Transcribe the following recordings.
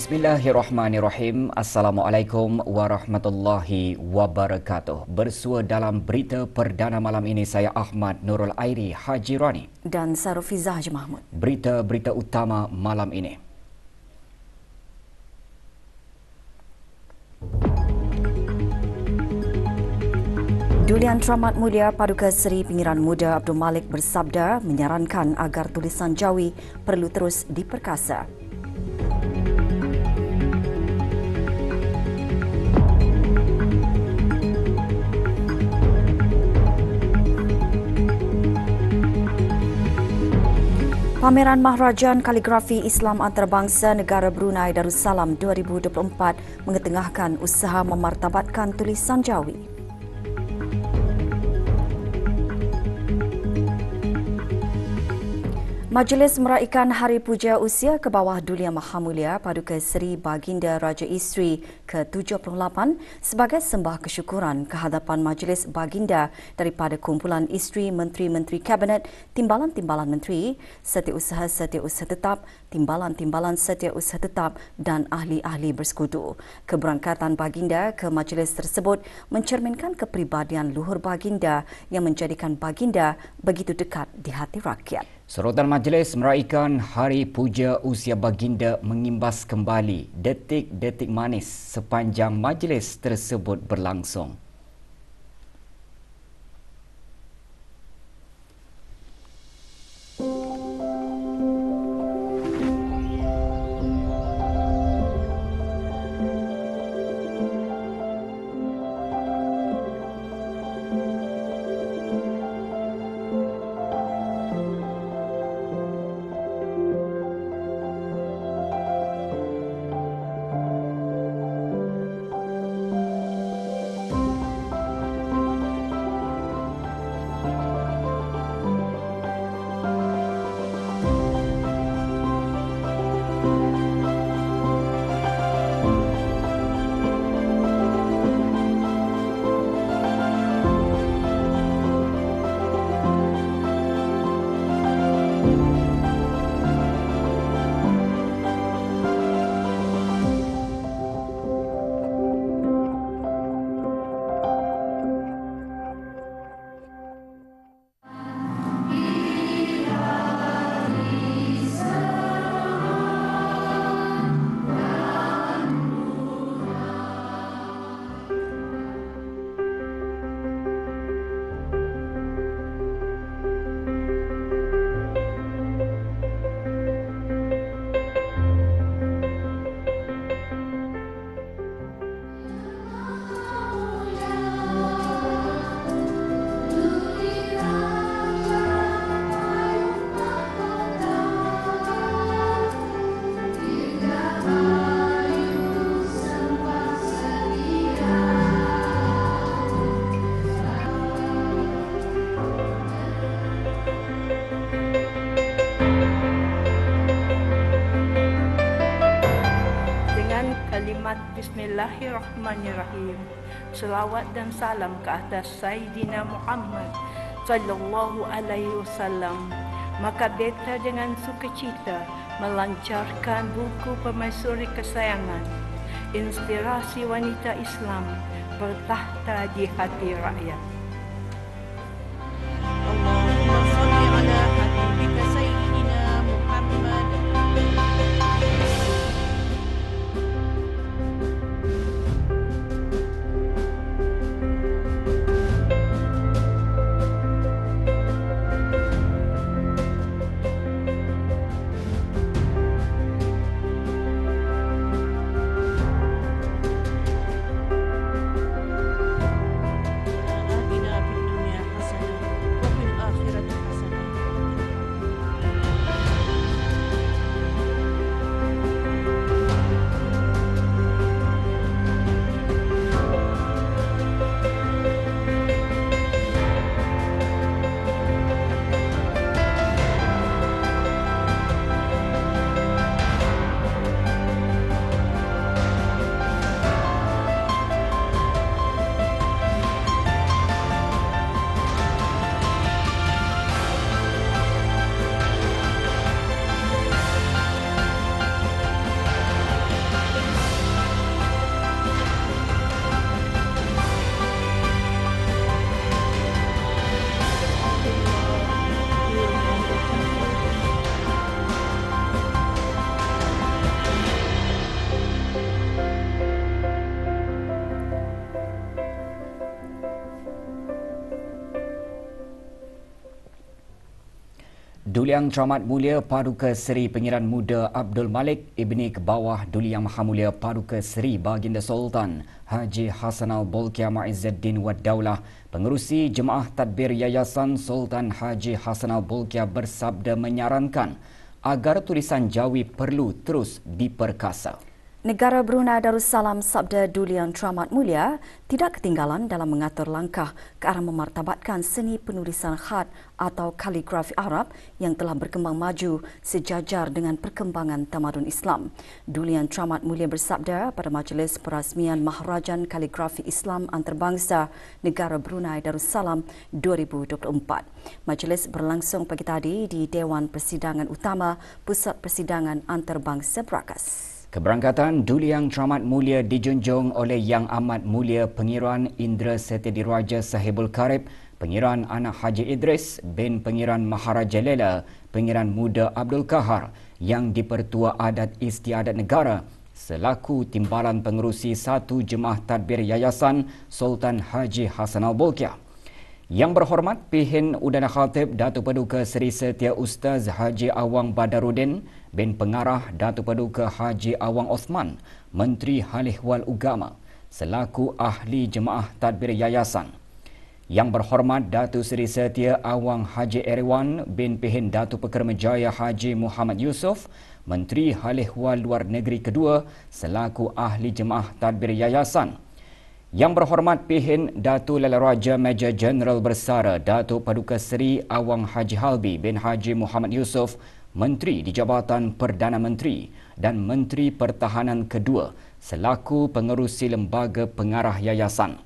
Bismillahirrahmanirrahim. Assalamualaikum warahmatullahi wabarakatuh. Bersua dalam berita perdana malam ini, saya Ahmad Nurul Airi Haji Rani dan Sarufizah Haji Mahmud. Berita-berita utama malam ini. Duli Yang Teramat Mulia Paduka Seri Pengiran Muda Abdul Malik bersabda menyarankan agar tulisan Jawi perlu terus diperkasa. Pameran Maharajan Kaligrafi Islam Antarabangsa Negara Brunei Darussalam 2024 mengetengahkan usaha memartabatkan tulisan Jawi. Majlis meraikan Hari Puja Usia ke bawah Duli Yang Maha Mulia Paduka Seri Baginda Raja Isteri ke-78 sebagai sembah kesyukuran ke hadapan Majlis Baginda daripada kumpulan isteri Menteri-Menteri Kabinet, Timbalan-Timbalan Menteri, Setiausaha-Setiausaha Tetap, Timbalan-Timbalan Setiausaha Tetap dan ahli-ahli bersekutu. Keberangkatan Baginda ke majlis tersebut mencerminkan kepribadian luhur Baginda yang menjadikan Baginda begitu dekat di hati rakyat. Sorotan majlis meraikan Hari Puja Usia Baginda mengimbas kembali detik-detik manis sepanjang majlis tersebut berlangsung. Bismillahirrahmanirrahim. Selawat dan salam ke atas Sayyidina Muhammad sallallahu alaihi wasallam. Maka beta dengan sukacita melancarkan buku permaisuri kesayangan, Inspirasi Wanita Islam bertahta di hati rakyat. Allahumma salli ala habibika Sayyidina Muhammad. Duli Yang Teramat Mulia Paduka Seri Pengiran Muda Abdul Malik Ibni Kebawah Duli Yang Maha Mulia Paduka Seri Baginda Sultan Haji Hassanal Bolkiah Ma'izzuddin Wad Daulah, Pengerusi Jemaah Tadbir Yayasan Sultan Haji Hassanal Bolkiah bersabda menyarankan agar tulisan Jawi perlu terus diperkasa. Negara Brunei Darussalam sabda Duli Yang Teramat Mulia tidak ketinggalan dalam mengatur langkah ke arah memartabatkan seni penulisan khat atau kaligrafi Arab yang telah berkembang maju sejajar dengan perkembangan tamadun Islam. Duli Yang Teramat Mulia bersabda pada majlis perasmian Maharajan Kaligrafi Islam Antarabangsa Negara Brunei Darussalam 2024. Majlis berlangsung pagi tadi di Dewan Persidangan Utama Pusat Persidangan Antarabangsa Berakas. Keberangkatan Duli Yang Teramat Mulia dijunjung oleh Yang Amat Mulia Pengiran Indra Setiadiraja Sahibul Karib, Pengiran Anak Haji Idris bin Pengiran Maharaja Lela, Pengiran Muda Abdul Kahar yang di-Pertua Adat Istiadat Negara selaku Timbalan Pengerusi Satu Jemaah Tadbir Yayasan Sultan Haji Hassanal Bolkiah. Yang berhormat Pihin Udana Khatib Datuk Paduka Seri Setia Ustaz Haji Awang Badaruddin bin Pengarah Datuk Paduka Haji Awang Osman, Menteri Halihwal Ugama selaku Ahli Jemaah Tadbir Yayasan. Yang berhormat Datuk Seri Setia Awang Haji Eriwan bin Pihin Datuk Pekermajaya Haji Muhammad Yusof, Menteri Halihwal Luar Negeri kedua selaku Ahli Jemaah Tadbir Yayasan. Yang berhormat Pihin Datuk Lala Raja Major Jeneral Bersara Datuk Paduka Seri Awang Haji Halbi bin Haji Muhammad Yusof, Menteri di Jabatan Perdana Menteri dan Menteri Pertahanan kedua selaku Pengerusi Lembaga Pengarah Yayasan.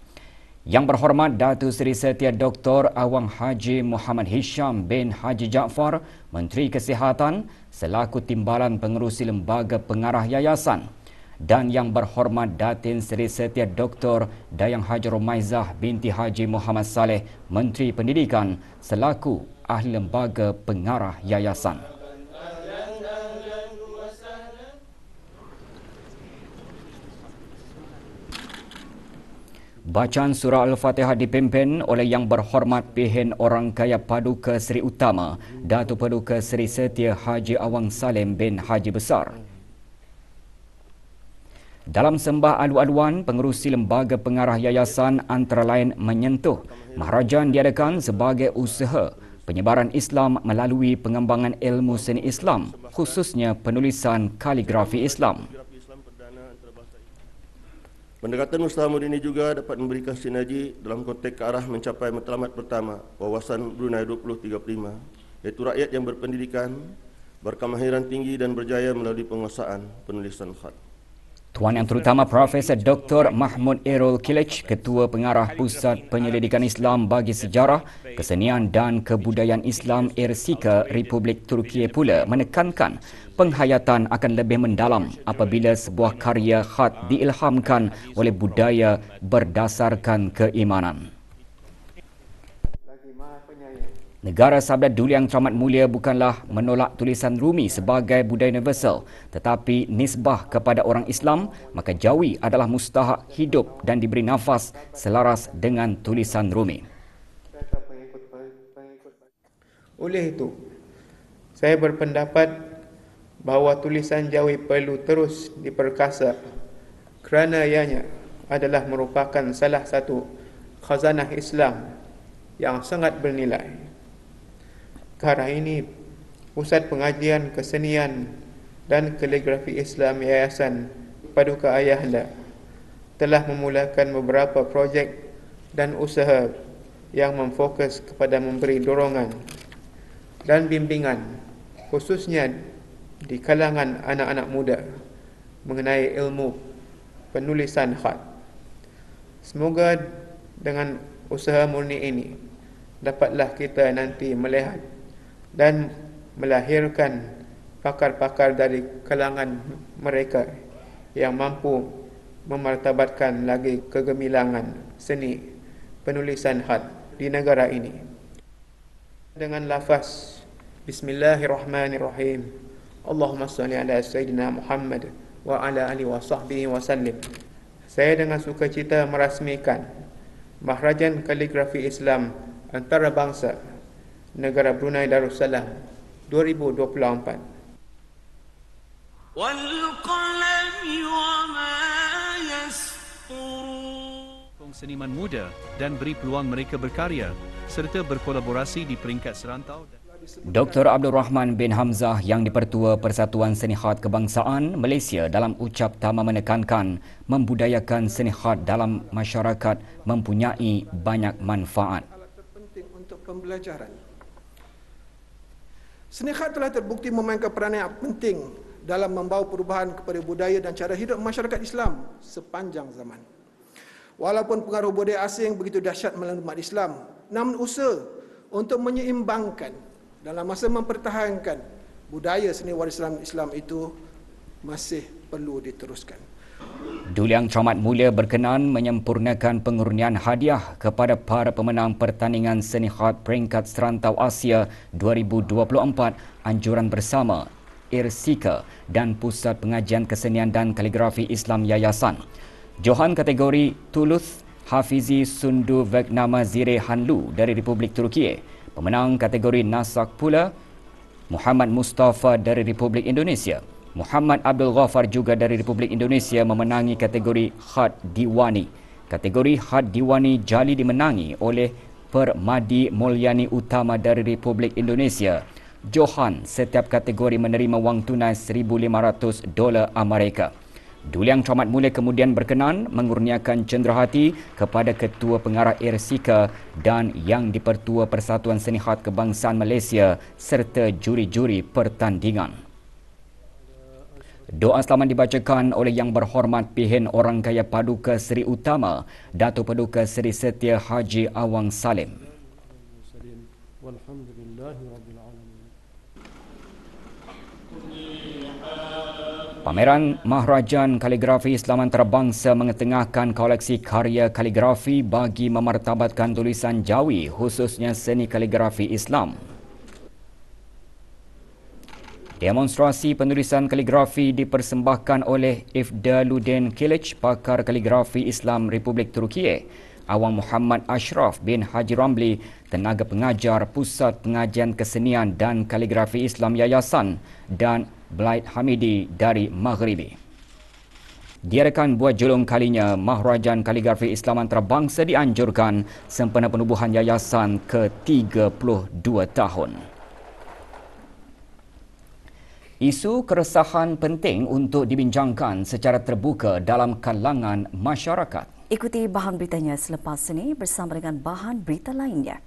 Yang berhormat Datuk Seri Setia Dr. Awang Haji Muhammad Hisham bin Haji Jaafar, Menteri Kesihatan selaku Timbalan Pengerusi Lembaga Pengarah Yayasan. Dan yang berhormat Datin Seri Setia Dr. Dayang Haji Romaizah binti Haji Muhammad Saleh, Menteri Pendidikan selaku Ahli Lembaga Pengarah Yayasan. Bacaan surah Al-Fatihah dipimpin oleh Yang berhormat Pihin Orang Kaya Paduka Seri Utama Datuk Paduka Seri Setia Haji Awang Salim bin Haji Besar. Dalam sembah alu-aluan, pengerusi lembaga pengarah yayasan antara lain menyentuh maharajan diadakan sebagai usaha penyebaran Islam melalui pengembangan ilmu seni Islam, khususnya penulisan kaligrafi Islam. Pendekatan usaha moden ini juga dapat memberikan sinergi dalam konteks ke arah mencapai matlamat pertama wawasan Brunei 2035, iaitu rakyat yang berpendidikan, berkemahiran tinggi dan berjaya melalui penguasaan penulisan khat. Tuan Yang Terutama Profesor Dr. Mahmud Erol Kilech, Ketua Pengarah Pusat Penyelidikan Islam bagi Sejarah, Kesenian dan Kebudayaan Islam Ersika Republik Turki pula menekankan penghayatan akan lebih mendalam apabila sebuah karya khat diilhamkan oleh budaya berdasarkan keimanan. Negara Sabda Duli Yang Teramat Mulia bukanlah menolak tulisan Rumi sebagai budaya universal, tetapi nisbah kepada orang Islam, maka Jawi adalah mustahak hidup dan diberi nafas selaras dengan tulisan Rumi. Oleh itu, saya berpendapat bahawa tulisan Jawi perlu terus diperkasa kerana ianya adalah merupakan salah satu khazanah Islam yang sangat bernilai. Ke arah ini, Pusat Pengajian Kesenian dan Kaligrafi Islam Yayasan Paduka Ayahanda telah memulakan beberapa projek dan usaha yang memfokus kepada memberi dorongan dan bimbingan khususnya di kalangan anak-anak muda mengenai ilmu penulisan khat. Semoga dengan usaha murni ini dapatlah kita nanti melihat dan melahirkan pakar-pakar dari kalangan mereka yang mampu memartabatkan lagi kegemilangan seni penulisan khat di negara ini. Dengan lafaz Bismillahirrahmanirrahim, Allahumma salli ala Sayyidina Muhammad wa ala alihi wa sahbihi wa sallim. Saya dengan sukacita merasmikan Maharajan Kaligrafi Islam Antarabangsa Negara Brunei Darussalam 2024. Seniman muda dan beri peluang mereka berkarya serta berkolaborasi di peringkat serantau. Dr. Abdul Rahman bin Hamzah yang dipertua Persatuan Senihat Kebangsaan Malaysia dalam ucap tama menekankan membudayakan senihat dalam masyarakat mempunyai banyak manfaat. Alat terpenting untuk pembelajaran. Senihat telah terbukti memainkan peranan yang penting dalam membawa perubahan kepada budaya dan cara hidup masyarakat Islam sepanjang zaman. Walaupun pengaruh budaya asing begitu dahsyat melanda umat Islam, namun usaha untuk menyeimbangkan dalam masa mempertahankan budaya seni warisan Islam itu masih perlu diteruskan. Duli Yang Teramat Mulia berkenan menyempurnakan pengurnian hadiah kepada para pemenang pertandingan senihat peringkat serantau Asia 2024 Anjuran Bersama, Irsika dan Pusat Pengajian Kesenian dan Kaligrafi Islam Yayasan. Johan kategori Toulouse Hafizi Sundu Vegnama Zire Hanlu dari Republik Turki. Pemenang kategori Nasak pula Muhammad Mustafa dari Republik Indonesia. Muhammad Abdul Ghaffar juga dari Republik Indonesia memenangi kategori Khat Diwani. Kategori Khat Diwani jali dimenangi oleh Permadi Mulyani Utama dari Republik Indonesia. Johan setiap kategori menerima wang tunai $1,500 Amerika. Duli Yang Teramat Mulia kemudian berkenan mengurniakan cenderahati kepada Ketua Pengarah Irsika dan Yang di-Pertua Persatuan Senihat Kebangsaan Malaysia serta juri-juri pertandingan. Doa selamat dibacakan oleh Yang Berhormat Pihin Orang Kaya Paduka Seri Utama, Datuk Paduka Seri Setia Haji Awang Salim. Pameran Maharajan Kaligrafi Islam Antarabangsa mengetengahkan koleksi karya kaligrafi bagi memartabatkan tulisan Jawi, khususnya seni kaligrafi Islam. Demonstrasi penulisan kaligrafi dipersembahkan oleh Ifdaluddin Kilic, pakar kaligrafi Islam Republik Turki, Awang Muhammad Ashraf bin Haji Ramli, tenaga pengajar Pusat Pengajian Kesenian dan Kaligrafi Islam Yayasan, dan Blaid Hamidi dari Maghribi. Diadakan buat julung kalinya, Maharajan Kaligrafi Islam Antarabangsa dianjurkan sempena penubuhan yayasan ke-32 tahun. Isu keresahan penting untuk dibincangkan secara terbuka dalam kalangan masyarakat. Ikuti bahan beritanya selepas ini bersama dengan bahan berita lainnya.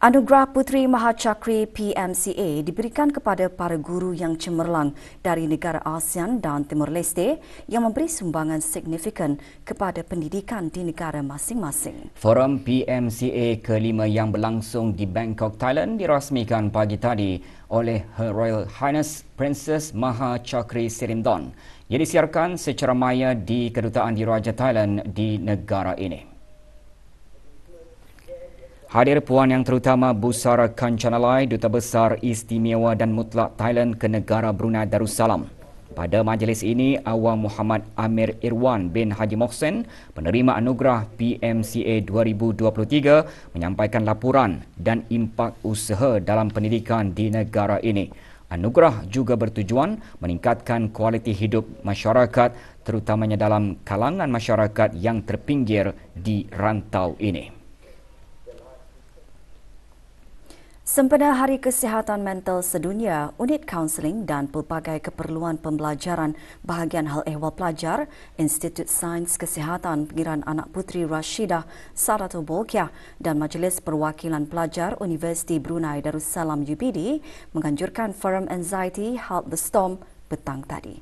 Anugerah Puteri Mahachakri PMCA diberikan kepada para guru yang cemerlang dari negara ASEAN dan Timur Leste yang memberi sumbangan signifikan kepada pendidikan di negara masing-masing. Forum PMCA ke-5 yang berlangsung di Bangkok, Thailand dirasmikan pagi tadi oleh Her Royal Highness Princess Mahachakri Sirimdon yang disiarkan secara maya di Kedutaan Diraja Thailand di negara ini. Hadir Puan Yang Terutama Busara Kanchanalai, Duta Besar Istimewa dan Mutlak Thailand ke negara Brunei Darussalam. Pada majlis ini, Awang Muhammad Amir Irwan bin Haji Mohsen, penerima anugerah PMCA 2023, menyampaikan laporan dan impak usaha dalam pendidikan di negara ini. Anugerah juga bertujuan meningkatkan kualiti hidup masyarakat, terutamanya dalam kalangan masyarakat yang terpinggir di rantau ini. Sempena Hari Kesihatan Mental Sedunia, Unit Kaunseling dan Pelbagai Keperluan Pembelajaran Bahagian Hal Ehwal Pelajar, Institut Sains Kesihatan Pengiran Anak Puteri Rashidah Saratul Bolkiah dan Majlis Perwakilan Pelajar Universiti Brunei Darussalam UBD menganjurkan Forum Anxiety Halt the Storm petang tadi.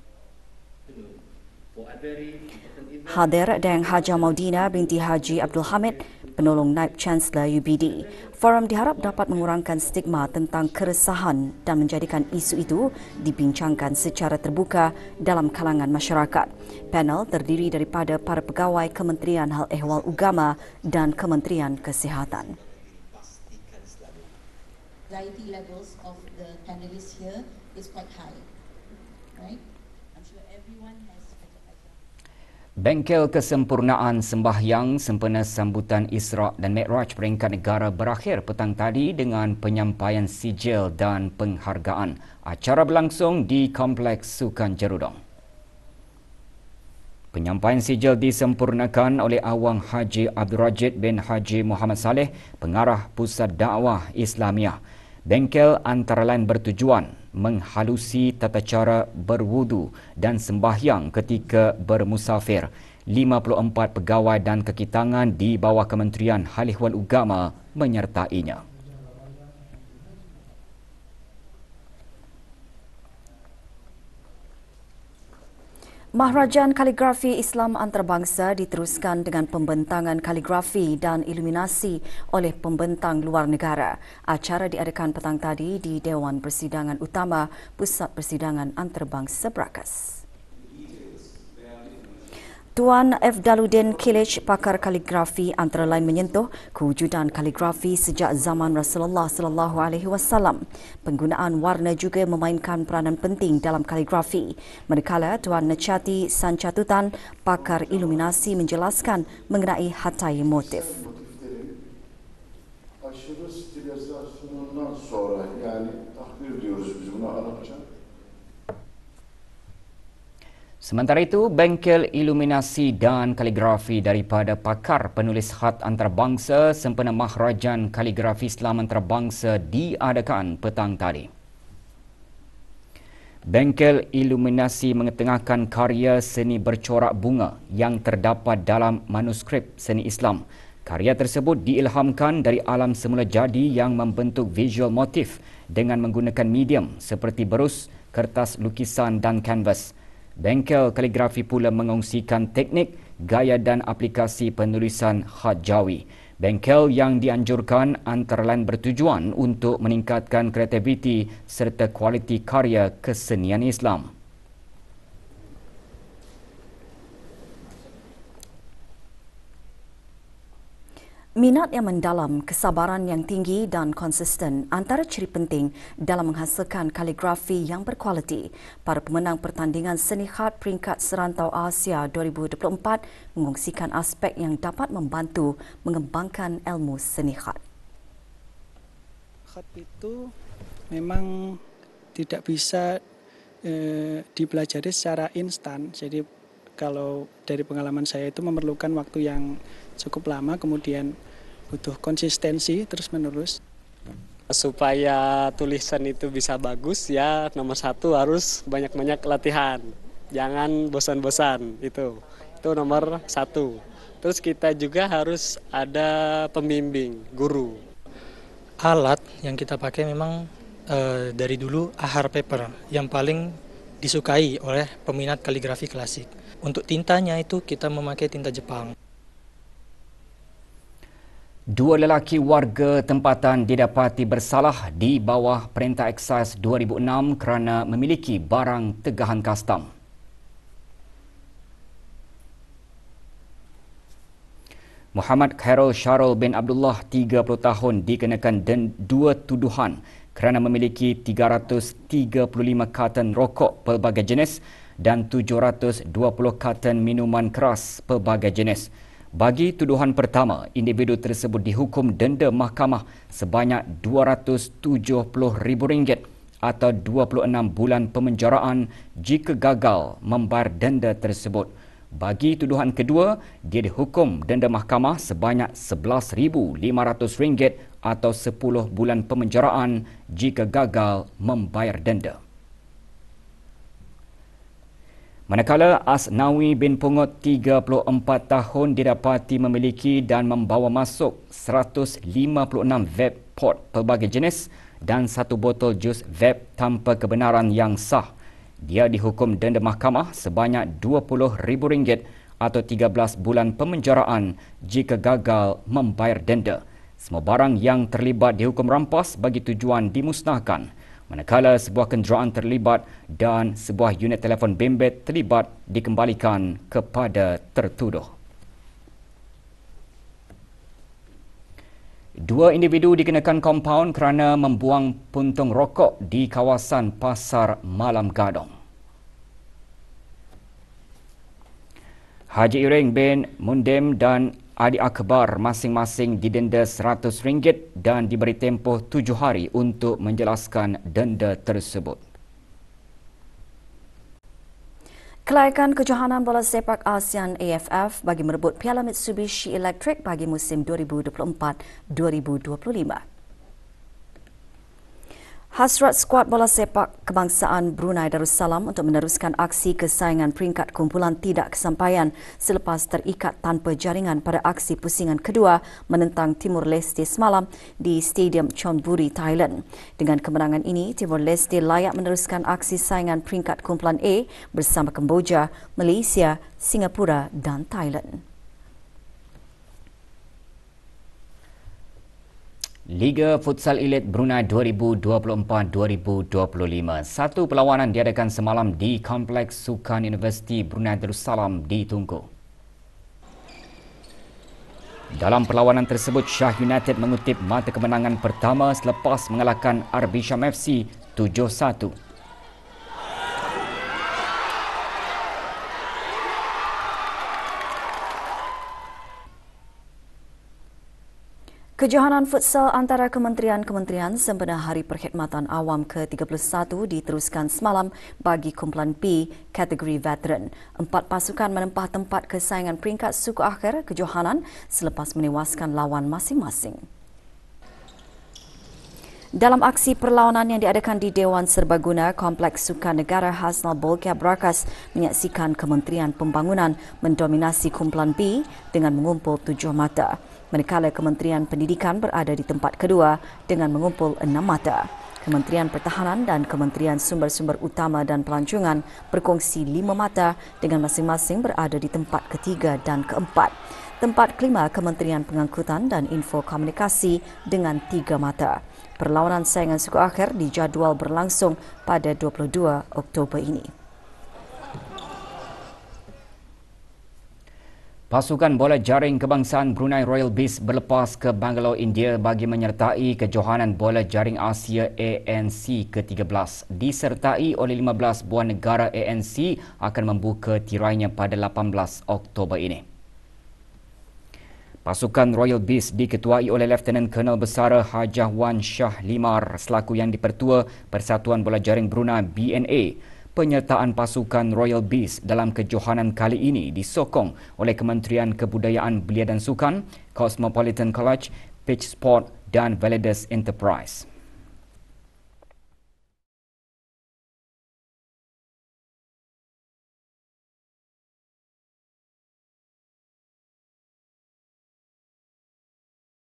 Hadir Dang Haja Maudina binti Haji Abdul Hamid, penolong Naib Chancellor UBD. Forum diharap dapat mengurangkan stigma tentang keresahan dan menjadikan isu itu dibincangkan secara terbuka dalam kalangan masyarakat. Panel terdiri daripada para pegawai Kementerian Hal Ehwal Agama dan Kementerian Kesihatan. Anxiety levels of the panelists here is quite high, right? I'm sure everyone has. Bengkel kesempurnaan sembahyang sempena sambutan Isra' dan Mi'raj peringkat negara berakhir petang tadi dengan penyampaian sijil dan penghargaan. Acara berlangsung di Kompleks Sukan Jerudong. Penyampaian sijil disempurnakan oleh Awang Haji Abdul Rajid bin Haji Muhammad Saleh, Pengarah Pusat Dakwah Islamiah. Bengkel antara lain bertujuan menghalusi tata cara berwudu dan sembahyang ketika bermusafir. 54 pegawai dan kekitangan di bawah Kementerian Halihwal Ugama menyertainya. Mahrajan Kaligrafi Islam Antarabangsa diteruskan dengan pembentangan kaligrafi dan iluminasi oleh pembentang luar negara. Acara diadakan petang tadi di Dewan Persidangan Utama Pusat Persidangan Antarabangsa Brakas. Tuan F. Daluddin Kilij, pakar kaligrafi, antara lain menyentuh kewujudan kaligrafi sejak zaman Rasulullah SAW. Penggunaan warna juga memainkan peranan penting dalam kaligrafi. Manakala Tuan Necati Sancatutan, pakar iluminasi, menjelaskan mengenai hatai motif. Aşırı stilizasyonundan sonra, yani tahbir diyoruz biz buna Arapça. Sementara itu, bengkel iluminasi dan kaligrafi daripada pakar penulis khat antarabangsa sempena Mahrajan Kaligrafi Islam Antarabangsa diadakan petang tadi. Bengkel iluminasi mengetengahkan karya seni bercorak bunga yang terdapat dalam manuskrip seni Islam. Karya tersebut diilhamkan dari alam semula jadi yang membentuk visual motif dengan menggunakan medium seperti berus, kertas lukisan dan kanvas. Bengkel kaligrafi pula mengongsikan teknik, gaya dan aplikasi penulisan khat Jawi. Bengkel yang dianjurkan antara lain bertujuan untuk meningkatkan kreativiti serta kualiti karya kesenian Islam. Minat yang mendalam, kesabaran yang tinggi dan konsisten antara ciri penting dalam menghasilkan kaligrafi yang berkualiti. Para pemenang pertandingan seni khat peringkat serantau Asia 2024 mengongsikan aspek yang dapat membantu mengembangkan ilmu seni khat. Khat itu memang tidak bisa dipelajari secara instan. Jadi kalau dari pengalaman saya itu memerlukan waktu yang cukup lama, kemudian butuh konsistensi terus-menerus. Supaya tulisan itu bisa bagus, ya nomor satu harus banyak-banyak latihan. Jangan bosan-bosan, itu nomor satu. Terus kita juga harus ada pembimbing, guru. Alat yang kita pakai memang dari dulu ahar paper yang paling disukai oleh peminat kaligrafi klasik. Untuk tintanya itu kita memakai tinta Jepang. Dua lelaki warga tempatan didapati bersalah di bawah Perintah Eksais 2006 kerana memiliki barang tegahan kastam. Muhammad Khairul Syarul bin Abdullah, 30 tahun, dikenakan dua tuduhan kerana memiliki 335 karton rokok pelbagai jenis dan 720 karton minuman keras pelbagai jenis. Bagi tuduhan pertama, individu tersebut dihukum denda mahkamah sebanyak RM270,000 atau 26 bulan pemenjaraan jika gagal membayar denda tersebut. Bagi tuduhan kedua, dia dihukum denda mahkamah sebanyak RM11,500 atau 10 bulan pemenjaraan jika gagal membayar denda. Manakala Asnawi bin Pungut, 34 tahun, didapati memiliki dan membawa masuk 156 vape pot pelbagai jenis dan satu botol jus vape tanpa kebenaran yang sah. Dia dihukum denda mahkamah sebanyak RM20,000 atau 13 bulan pemenjaraan jika gagal membayar denda. Semua barang yang terlibat dihukum rampas bagi tujuan dimusnahkan. Manakala sebuah kenderaan terlibat dan sebuah unit telefon bimbit terlibat dikembalikan kepada tertuduh. Dua individu dikenakan kompaun kerana membuang puntung rokok di kawasan Pasar Malam Gadong. Haji Iring bin Mundem dan adik akbar masing-masing didenda RM100 dan diberi tempoh 7 hari untuk menjelaskan denda tersebut. Kelayakan kejohanan bola sepak ASEAN AFF bagi merebut Piala Mitsubishi Electric bagi musim 2024-2025. Hasrat skuad bola sepak kebangsaan Brunei Darussalam untuk meneruskan aksi kesayangan peringkat kumpulan tidak kesampaian selepas terikat tanpa jaringan pada aksi pusingan kedua menentang Timur Leste semalam di Stadium Chonburi, Thailand. Dengan kemenangan ini, Timur Leste layak meneruskan aksi saingan peringkat kumpulan A bersama Kemboja, Malaysia, Singapura dan Thailand. Liga Futsal Elit Brunei 2024-2025. Satu perlawanan diadakan semalam di Kompleks Sukan Universiti Brunei Darussalam di Tunku. Dalam perlawanan tersebut, Shah United mengutip mata kemenangan pertama selepas mengalahkan RB Sham FC 7-1. Kejohanan futsal antara kementerian-kementerian sempena Hari Perkhidmatan Awam ke-31 diteruskan semalam bagi kumpulan B kategori veteran. 4 pasukan menempah tempat kesayangan peringkat suku akhir kejohanan selepas menewaskan lawan masing-masing. Dalam aksi perlawanan yang diadakan di Dewan Serbaguna, Kompleks Sukan Negara Hasnal Bolkiah Brakas menyaksikan Kementerian Pembangunan mendominasi kumpulan B dengan mengumpul 7 mata. Manakala Kementerian Pendidikan berada di tempat kedua dengan mengumpul 6 mata. Kementerian Pertahanan dan Kementerian Sumber-Sumber Utama dan Pelancongan berkongsi 5 mata dengan masing-masing berada di tempat ketiga dan keempat. Tempat kelima Kementerian Pengangkutan dan Info Komunikasi dengan 3 mata. Perlawanan saingan suku akhir dijadual berlangsung pada 22 Oktober ini. Pasukan bola jaring kebangsaan Brunei Royal Bees berlepas ke Bangalore, India bagi menyertai kejohanan bola jaring Asia ANC ke-13. Disertai oleh 15 buah negara, ANC akan membuka tirainya pada 18 Oktober ini. Pasukan Royal Bees diketuai oleh Lieutenant Colonel Besar Hajah Wan Shah Limar selaku Yang di-Pertua Persatuan Bola Jaring Brunei BNA. Penyertaan pasukan Royal Bees dalam kejohanan kali ini disokong oleh Kementerian Kebudayaan Belia dan Sukan, Cosmopolitan College, Pitch Sport dan Validas Enterprise.